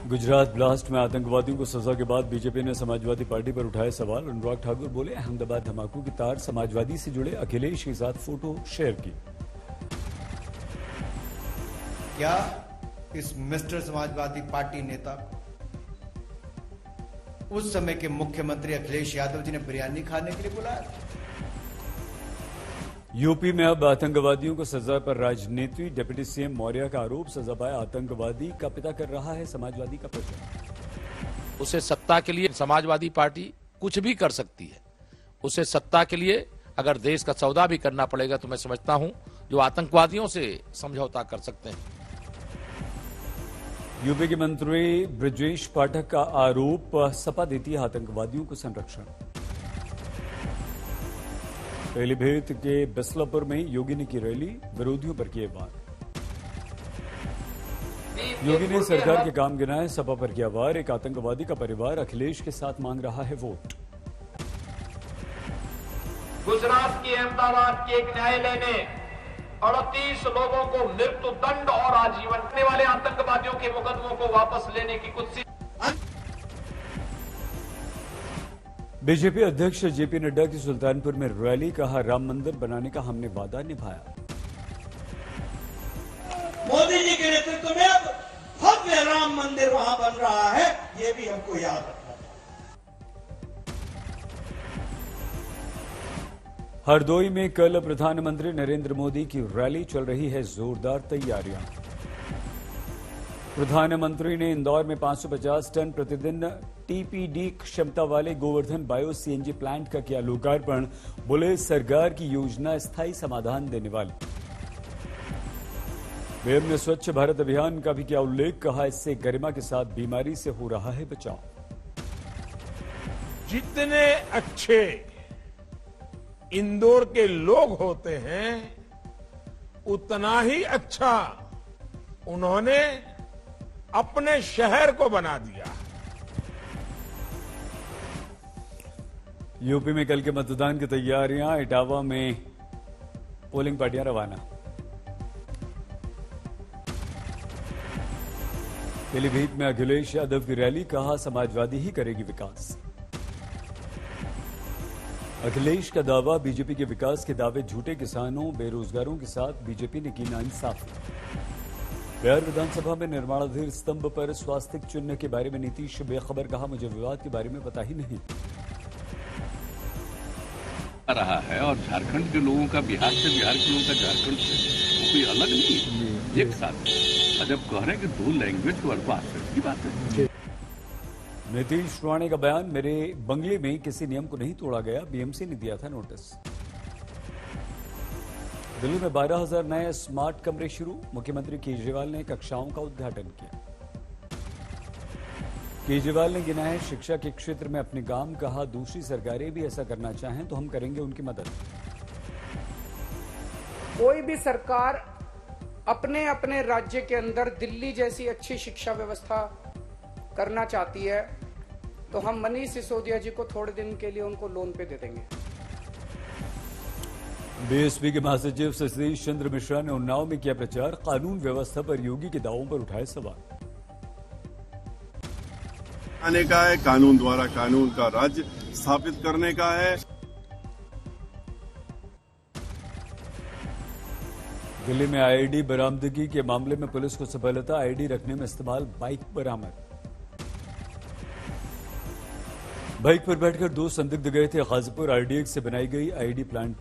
Gujarat blast में आतंकवादियों को सजा के बाद बीजेपी ने समाजवादी पार्टी पर उठाए सवाल। अनुराग ठाकुर बोले, अहमदाबाद धमाकों की तार समाजवादी से जुड़े अखिलेश के साथ फोटो शेयर की। क्या इस मिस्टर समाजवादी पार्टी नेता उस समय के मुख्यमंत्री अखिलेश यादव जी ने बिरयानी खाने के लिए बुलाया? यूपी में अब आतंकवादियों को सजा पर राजनीति। डिप्टी सीएम मौर्य का आरोप, सजा पाए आतंकवादी का पिता कर रहा है समाजवादी का प्रचार। उसे सत्ता के लिए समाजवादी पार्टी कुछ भी कर सकती है। उसे सत्ता के लिए अगर देश का सौदा भी करना पड़ेगा तो मैं समझता हूं जो आतंकवादियों से समझौता कर सकते हैं। यूपी के मंत्री ब्रजेश पाठक का आरोप, सपा देती है आतंकवादियों को संरक्षण। पीलीभीत के बिस्लापुर में योगी ने की रैली, विरोधियों पर किए वार। योगी ने सरकार के काम गिनाए, सपा पर किया वार। एक आतंकवादी का परिवार अखिलेश के साथ मांग रहा है वोट। गुजरात की अहमदाबाद के एक न्यायालय ने 38 लोगों को मृत्यु दंड और आजीवन देने वाले आतंकवादियों के मुकदमों को वापस लेने की कोशिश। बीजेपी अध्यक्ष जेपी नड्डा की सुल्तानपुर में रैली, कहा राम मंदिर बनाने का हमने वादा निभाया। मोदी जी के नेतृत्व में अब भव्य राम मंदिर वहां बन रहा है, ये भी हमको याद रखना चाहिए। हरदोई में कल प्रधानमंत्री नरेंद्र मोदी की रैली, चल रही है जोरदार तैयारियां। प्रधानमंत्री ने इंदौर में 550 टन प्रतिदिन टीपीडी क्षमता वाले गोवर्धन बायो सीएनजी प्लांट का किया लोकार्पण। बोले, सरकार की योजना स्थायी समाधान देने वाली। पीएम ने स्वच्छ भारत अभियान का भी किया उल्लेख, कहा इससे गरिमा के साथ बीमारी से हो रहा है बचाव। जितने अच्छे इंदौर के लोग होते हैं उतना ही अच्छा उन्होंने अपने शहर को बना दिया। यूपी में कल के मतदान की तैयारियां, इटावा में पोलिंग पार्टियां रवाना। पीलीभीत में अखिलेश यादव की रैली, कहा समाजवादी ही करेगी विकास। अखिलेश का दावा, बीजेपी के विकास के दावे झूठे। किसानों बेरोजगारों के साथ बीजेपी ने की नाइंसाफी। बिहार विधानसभा में निर्माणाधीन स्तंभ पर स्वास्तिक चिन्ह के बारे में नीतीश बेखबर, कहा मुझे विवाद के बारे में पता ही नहीं। रहा है और झारखंड के लोगों का बिहार से, बिहार के लोगों का झारखंड से वो कोई अलग नहीं, एक साथ। जब कह रहे हैं कि 2 लैंग्वेज को आश्चर्य की बात है। नीतीश राणे का बयान, मेरे बंगले में किसी नियम को नहीं तोड़ा गया, बीएमसी ने दिया था नोटिस। दिल्ली में 12,000 नए स्मार्ट कमरे शुरू, मुख्यमंत्री केजरीवाल ने कक्षाओं का उद्घाटन किया। केजरीवाल ने गिना है शिक्षा के क्षेत्र में अपने काम, कहा दूसरी सरकारें भी ऐसा करना चाहें तो हम करेंगे उनकी मदद। कोई भी सरकार अपने अपने राज्य के अंदर दिल्ली जैसी अच्छी शिक्षा व्यवस्था करना चाहती है तो हम मनीष सिसोदिया जी को थोड़े दिन के लिए उनको लोन पे दे देंगे। बीएसपी के महासचिव सतीश चंद्र मिश्रा ने उन्नाव में किया प्रचार, कानून व्यवस्था पर योगी के दावों पर उठाए सवाल। आने का है, कानून द्वारा कानून का राज्य स्थापित करने का है। दिल्ली में आईडी बरामदगी के मामले में पुलिस को सफलता, आईडी रखने में इस्तेमाल बाइक बरामद। बाइक पर बैठकर 2 संदिग्ध गए थे गाजीपुर आरडीएक्स से बनाई गई ID plant.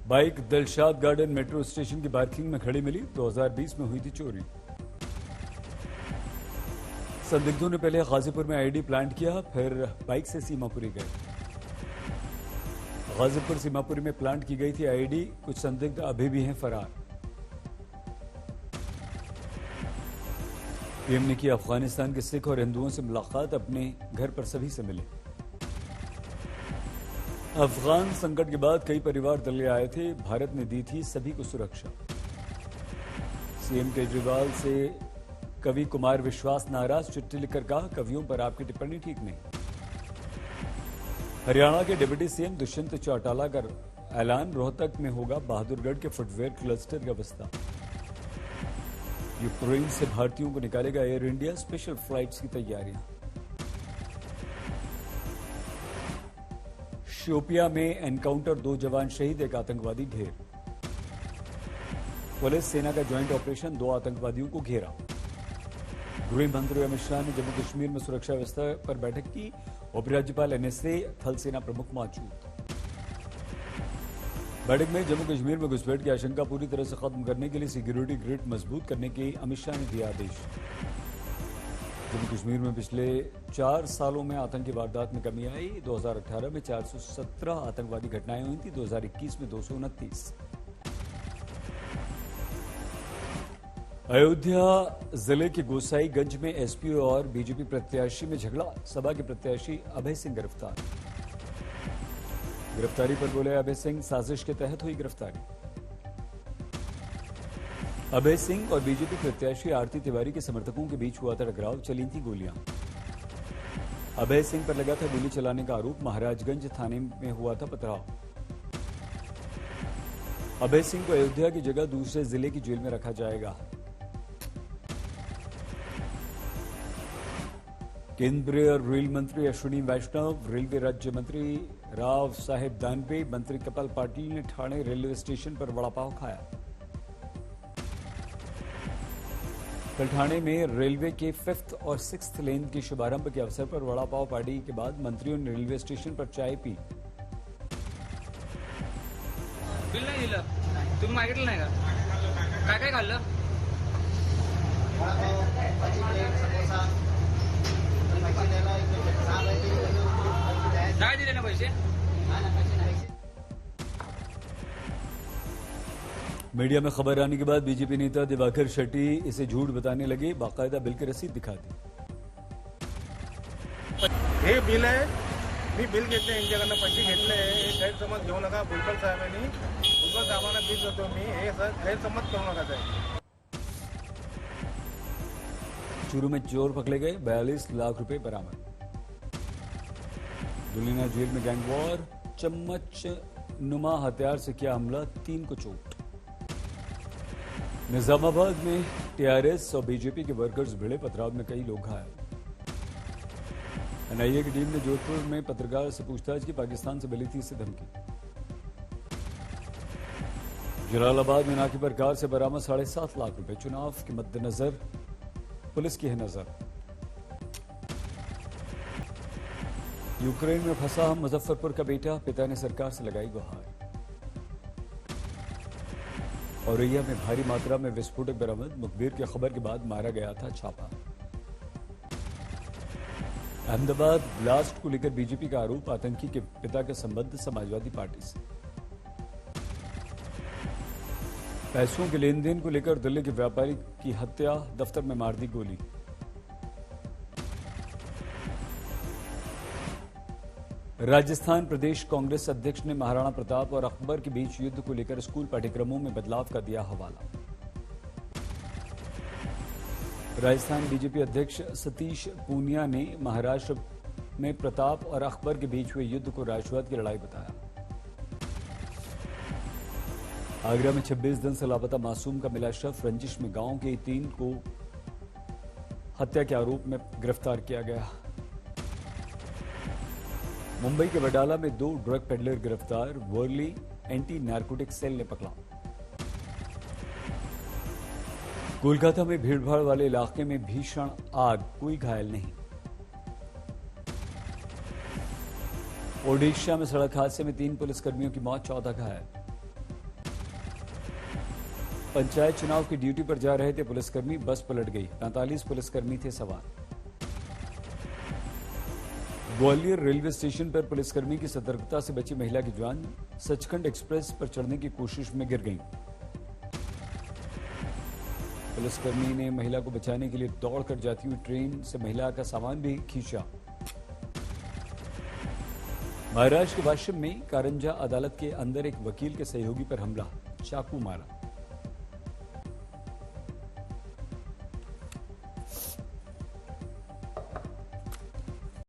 Bike Dilshad garden metro station की पार्किंग में खड़ी मिली, 2020 में हुई थी चोरी। संदिग्धों ने पहले गाजीपुर में आईडी प्लांट किया, फिर बाइक से सीमापुरी गए। गाजीपुर सीमापुरी में प्लांट की गई थी आईडी, कुछ संदिग्ध अभी भी हैं फरार। पीएम ने की अफगानिस्तान के सिख और हिंदुओं से मुलाकात, अपने घर पर सभी से मिले। अफगान संकट के बाद कई परिवार दिल्ली आए थे, भारत ने दी थी सभी को सुरक्षा। सीएम केजरीवाल से कवि कुमार विश्वास नाराज, चिट्ठी लिखकर कहा कवियों पर आपकी टिप्पणी ठीक नहीं। हरियाणा के डिप्टी सीएम दुष्यंत चौटाला का ऐलान, रोहतक में होगा बहादुरगढ़ के फुटवेयर क्लस्टर का विस्तार। यूक्रेन से भारतीयों को निकालेगा एयर इंडिया, स्पेशल फ्लाइट्स की तैयारियां। शोपिया में एनकाउंटर, 2 जवान शहीद, 1 आतंकवादी ढेर। पुलिस सेना का ज्वाइंट ऑपरेशन, 2 आतंकवादियों को घेरा। गृह मंत्री अमित शाह ने जम्मू कश्मीर में सुरक्षा व्यवस्था पर बैठक की। उपराज्यपाल एनएसए, थल सेना प्रमुख मौजूद। बैठक में जम्मू कश्मीर में घुसपैठ की आशंका पूरी तरह से खत्म करने के लिए सिक्योरिटी ग्रिड मजबूत करने के अमित शाह ने दिया आदेश। जम्मू कश्मीर में पिछले 4 सालों में आतंकी वारदात में कमी आई। 2018 में 417 आतंकवादी घटनाएं हुई थी, 2021 में 229। अयोध्या जिले के गोसाईगंज में एसपी और बीजेपी प्रत्याशी में झगड़ा, सपा के प्रत्याशी अभय सिंह गिरफ्तार। गिरफ्तारी पर बोले अभय सिंह, साजिश के तहत हुई गिरफ्तारी। अभय सिंह और बीजेपी प्रत्याशी आरती तिवारी के समर्थकों के बीच हुआ था टकराव, चली थी गोलियां। अभय सिंह पर लगा था गोली चलाने का आरोप, महाराजगंज थाने में हुआ था पथराव। अभय सिंह को अयोध्या की जगह दूसरे जिले की जेल में रखा जाएगा। केंद्रीय रेल मंत्री अश्विनी वैष्णव, रेलवे राज्य मंत्री राव साहेब दानवे, मंत्री कपिल पाटिल ने ठाणे रेलवे स्टेशन पर वड़ा पाव खाया। कल ठाणे में रेलवे के 5th और 6th लेन के शुभारंभ के अवसर पर वड़ा पाव पार्टी के बाद मंत्रियों ने रेलवे स्टेशन पर चाय पी। बिल नाही दिलं, तुम्ही मागितलं नाही का? काय काय खाल्लं? काय दिले ना पैसे? मीडिया में खबर आने के बाद बीजेपी नेता दिवाकर शेट्टी इसे झूठ बताने लगे, बाकायदा बिल की रसीद दिखा दी। हे बिल आहे, मी बिल घेतले, यांच्याकडनं पैसे घेतले, हे गैरसमज घेऊ नका। भुजबळ साहेबांनी, भुजबळ साहेबांना बिल देतो मी, हे गैरसमज करू नका साहेब। चूरू में चोर पकड़े गए, 42 लाख रुपए बरामद। दुलिना जेल में गैंग वॉर, चम्मच नुमा हथियार से किया हमला, 3 को चोट। निजामाबाद में टीआरएस और बीजेपी के वर्कर्स भिड़े, पथराव में कई लोग घायल। एनआईए की टीम ने जोधपुर में पत्रकार से पूछताछ की, पाकिस्तान से मिली थी इसे धमकी। जलालाबाद में नाके पर कार से बरामद 7.5 लाख रुपए, चुनाव के मद्देनजर पुलिस की है नजर। यूक्रेन में फंसा मुजफ्फरपुर का बेटा, पिता ने सरकार से लगाई गुहार। औरैया में भारी मात्रा में विस्फोटक बरामद, मुखबिर की खबर के बाद मारा गया था छापा। अहमदाबाद ब्लास्ट को लेकर बीजेपी का आरोप, आतंकी के पिता का संबंध समाजवादी पार्टी से। पैसों के लेन देन को लेकर दिल्ली के व्यापारी की हत्या, दफ्तर में मार दी गोली। राजस्थान प्रदेश कांग्रेस अध्यक्ष ने महाराणा प्रताप और अकबर के बीच युद्ध को लेकर स्कूल पाठ्यक्रमों में बदलाव का दिया हवाला। राजस्थान बीजेपी अध्यक्ष सतीश पूनिया ने महाराष्ट्र में प्रताप और अकबर के बीच हुए युद्ध को राष्ट्रवाद की लड़ाई बताया। आगरा में 26 दिन से लापता मासूम का मिला शव, रंजिश में गांव के 3 को हत्या के आरोप में गिरफ्तार किया गया। मुंबई के वडाला में 2 ड्रग पेडलर गिरफ्तार, वर्ली एंटी नारकोटिक सेल ने पकड़ा। कोलकाता में भीड़भाड़ वाले इलाके में भीषण आग, कोई घायल नहीं। ओडिशा में सड़क हादसे में 3 पुलिसकर्मियों की मौत, 14 घायल। पंचायत चुनाव की ड्यूटी पर जा रहे थे पुलिसकर्मी, बस पलट गई, 45 पुलिसकर्मी थे सवार। ग्वालियर रेलवे स्टेशन पर पुलिसकर्मी की सतर्कता से बची महिला की जान, सचखंड एक्सप्रेस पर चढ़ने की कोशिश में गिर गई। पुलिसकर्मी ने महिला को बचाने के लिए दौड़कर जाती हुई ट्रेन से महिला का सामान भी खींचा। महाराष्ट्र के वाशिम में कारंजा अदालत के अंदर एक वकील के सहयोगी पर हमला, चाकू मारा।